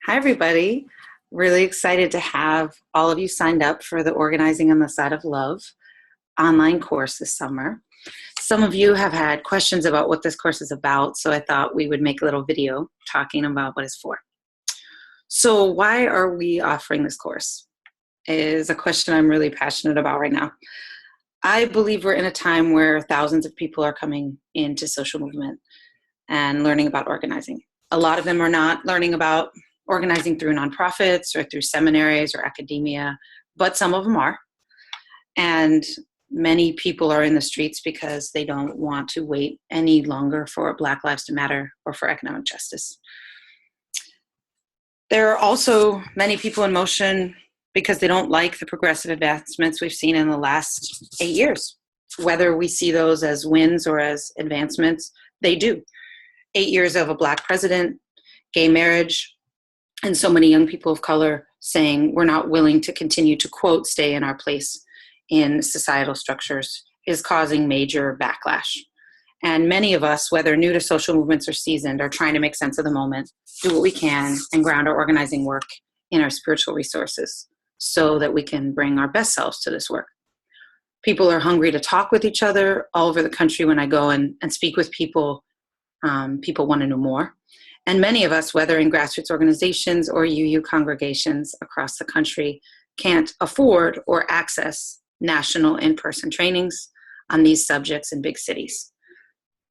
Hi, everybody. Really excited to have all of you signed up for the Organizing on the Side of Love online course this summer. Some of you have had questions about what this course is about, so I thought we would make a little video talking about what it's for. So why are we offering this course is a question I'm really passionate about right now. I believe we're in a time where thousands of people are coming into social movement and learning about organizing. A lot of them are not learning about organizing through nonprofits or through seminaries or academia, but some of them are. And many people are in the streets because they don't want to wait any longer for Black Lives to Matter or for economic justice. There are also many people in motion because they don't like the progressive advancements we've seen in the last 8 years. Whether we see those as wins or as advancements, they do. 8 years of a Black president, gay marriage, and so many young people of color saying we're not willing to continue to, quote, stay in our place in societal structures is causing major backlash. And many of us, whether new to social movements or seasoned, are trying to make sense of the moment, do what we can, and ground our organizing work in our spiritual resources so that we can bring our best selves to this work. People are hungry to talk with each other all over the country. When I go and speak with people, people want to know more. And many of us, whether in grassroots organizations or UU congregations across the country, can't afford or access national in-person trainings on these subjects in big cities.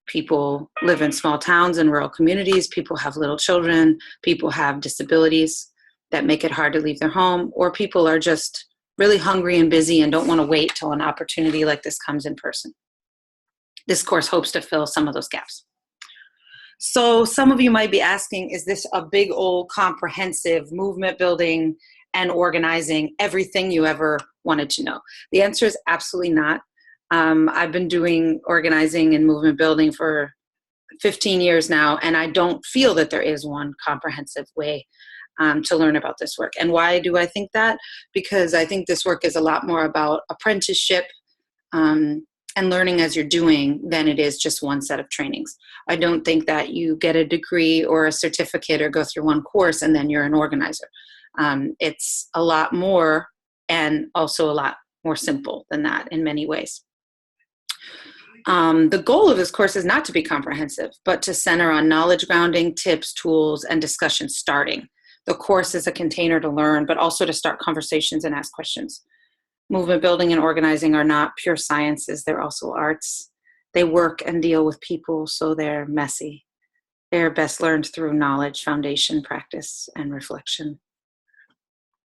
People live in small towns and rural communities. People have little children. People have disabilities that make it hard to leave their home, or people are just really hungry and busy and don't want to wait till an opportunity like this comes in person. This course hopes to fill some of those gaps. So some of you might be asking, is this a big old comprehensive movement building and organizing, everything you ever wanted to know? The answer is absolutely not. I've been doing organizing and movement building for 15 years now, and I don't feel that there is one comprehensive way to learn about this work. And why do I think that? Because I think this work is a lot more about apprenticeship and learning as you're doing than it is just one set of trainings. I don't think that you get a degree or a certificate or go through one course and then you're an organizer. It's a lot more, and also a lot more simple than that in many ways. The goal of this course is not to be comprehensive, but to center on knowledge grounding, tips, tools, and discussion starting. The course is a container to learn, but also to start conversations and ask questions. Movement building and organizing are not pure sciences, they're also arts. They work and deal with people, so they're messy. They're best learned through knowledge, foundation, practice, and reflection.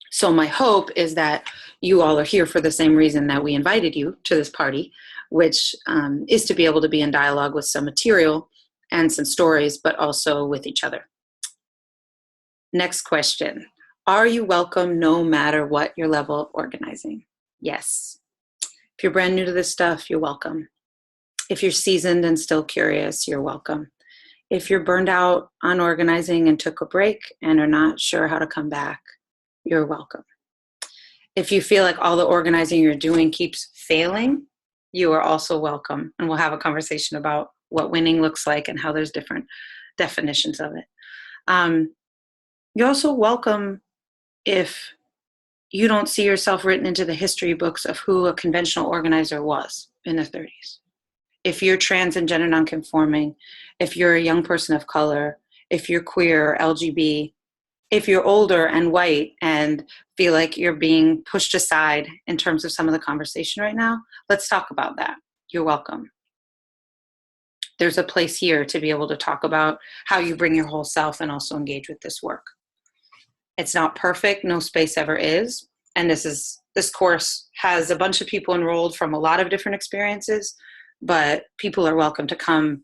So my hope is that you all are here for the same reason that we invited you to this party, which is to be able to be in dialogue with some material and some stories, but also with each other. Next question. Are you welcome no matter what your level of organizing? Yes. If you're brand new to this stuff, you're welcome. If you're seasoned and still curious, you're welcome. If you're burned out on organizing and took a break and are not sure how to come back, you're welcome. If you feel like all the organizing you're doing keeps failing, you are also welcome. And we'll have a conversation about what winning looks like and how there's different definitions of it. You're also welcome if you don't see yourself written into the history books of who a conventional organizer was in the 30s. If you're trans and gender nonconforming, if you're a young person of color, if you're queer or LGB, if you're older and white and feel like you're being pushed aside in terms of some of the conversation right now, let's talk about that. You're welcome. There's a place here to be able to talk about how you bring your whole self and also engage with this work. It's not perfect, no space ever is. And this course has a bunch of people enrolled from a lot of different experiences, but people are welcome to come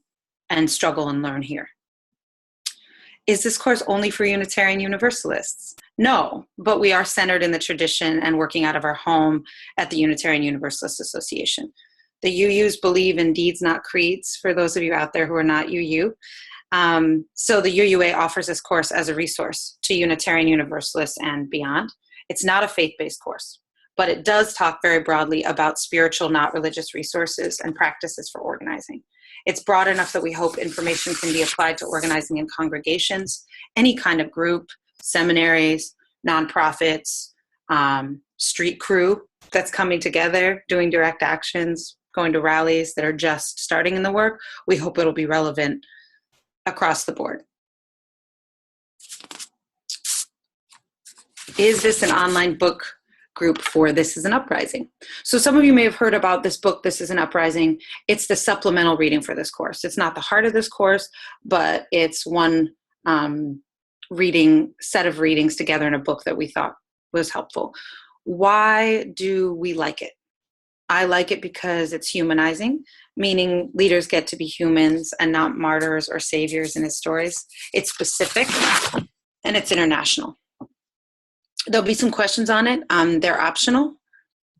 and struggle and learn here. Is this course only for Unitarian Universalists? No, but we are centered in the tradition and working out of our home at the Unitarian Universalist Association. The UUs believe in deeds, not creeds, for those of you out there who are not UU. So the UUA offers this course as a resource to Unitarian Universalists and beyond. It's not a faith-based course, but it does talk very broadly about spiritual, not religious resources and practices for organizing. It's broad enough that we hope information can be applied to organizing in congregations, any kind of group, seminaries, nonprofits, street crew that's coming together, doing direct actions, going to rallies that are just starting in the work. We hope it'll be relevant across the board. Is this an online book group for This Is an Uprising? So some of you may have heard about this book, This Is an Uprising. It's the supplemental reading for this course. It's not the heart of this course, but it's one set of readings together in a book that we thought was helpful. Why do we like it? I like it because it's humanizing, meaning leaders get to be humans and not martyrs or saviors in his stories. It's specific and it's international. There'll be some questions on it. They're optional,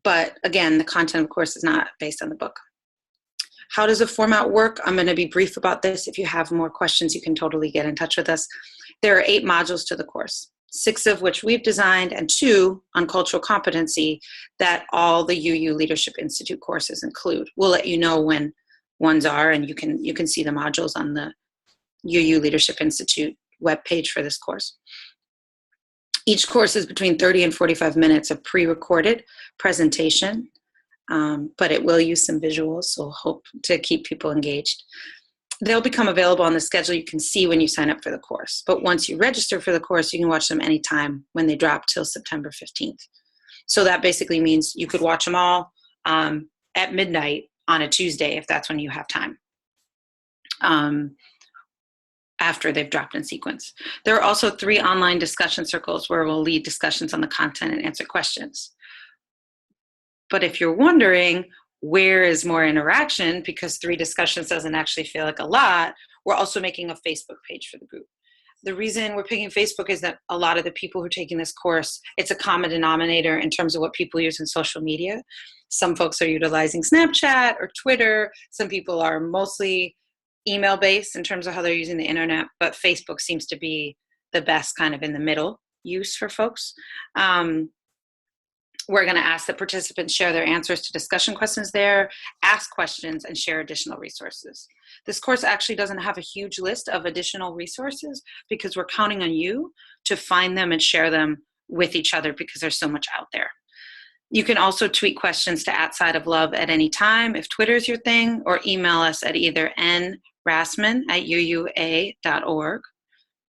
but again, the content, of course, is not based on the book. How does the format work? I'm going to be brief about this. If you have more questions, you can totally get in touch with us. There are 8 modules to the course, 6 of which we've designed and 2 on cultural competency that all the UU Leadership Institute courses include. We'll let you know when ones are, and you can see the modules on the UU Leadership Institute webpage for this course. Each course is between 30 and 45 minutes of pre-recorded presentation, but it will use some visuals, so we'll hope to keep people engaged. They'll become available on the schedule you can see when you sign up for the course. But once you register for the course, you can watch them anytime when they drop till September 15th. So that basically means you could watch them all at midnight on a Tuesday if that's when you have time. After they've dropped in sequence. There are also 3 online discussion circles where we'll lead discussions on the content and answer questions. But if you're wondering where is more interaction, because 3 discussions doesn't actually feel like a lot, we're also making a Facebook page for the group. The reason we're picking Facebook is that a lot of the people who are taking this course, it's a common denominator in terms of what people use in social media. Some folks are utilizing Snapchat or Twitter. Some people are mostly email-based in terms of how they're using the internet, but Facebook seems to be the best kind of in the middle use for folks. We're going to ask that participants share their answers to discussion questions there, ask questions, and share additional resources. This course actually doesn't have a huge list of additional resources because we're counting on you to find them and share them with each other because there's so much out there. You can also tweet questions to @SideOfLove at any time if Twitter's your thing, or email us at either nrasman@uua.org.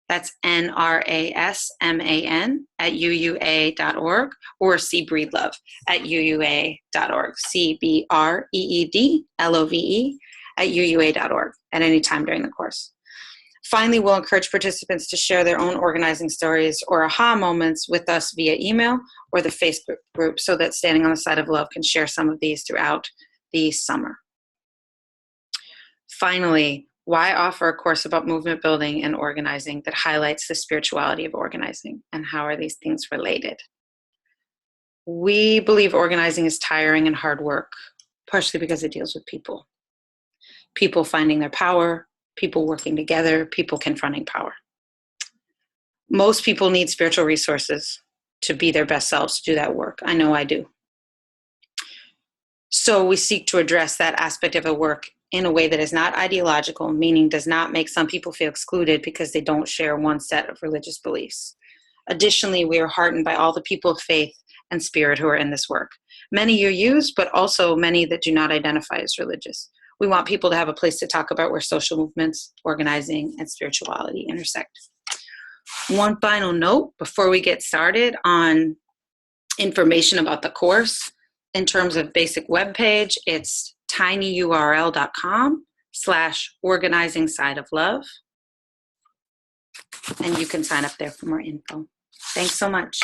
That's NRASMAN@UUA.org, or cbreedlove@UUA.org, CBREEDLOVE@UUA.org at any time during the course. Finally, we'll encourage participants to share their own organizing stories or aha moments with us via email or the Facebook group so that Standing on the Side of Love can share some of these throughout the summer. Finally, why offer a course about movement building and organizing that highlights the spirituality of organizing, and how are these things related? We believe organizing is tiring and hard work, partially because it deals with people. People finding their power, people working together, people confronting power. Most people need spiritual resources to be their best selves, to do that work. I know I do. So we seek to address that aspect of a work in a way that is not ideological, meaning does not make some people feel excluded because they don't share one set of religious beliefs. Additionally, we are heartened by all the people of faith and spirit who are in this work. Many UUs, but also many that do not identify as religious. We want people to have a place to talk about where social movements, organizing, and spirituality intersect. One final note before we get started on information about the course. In terms of basic webpage, it's tinyurl.com/organizing side of love. And you can sign up there for more info. Thanks so much.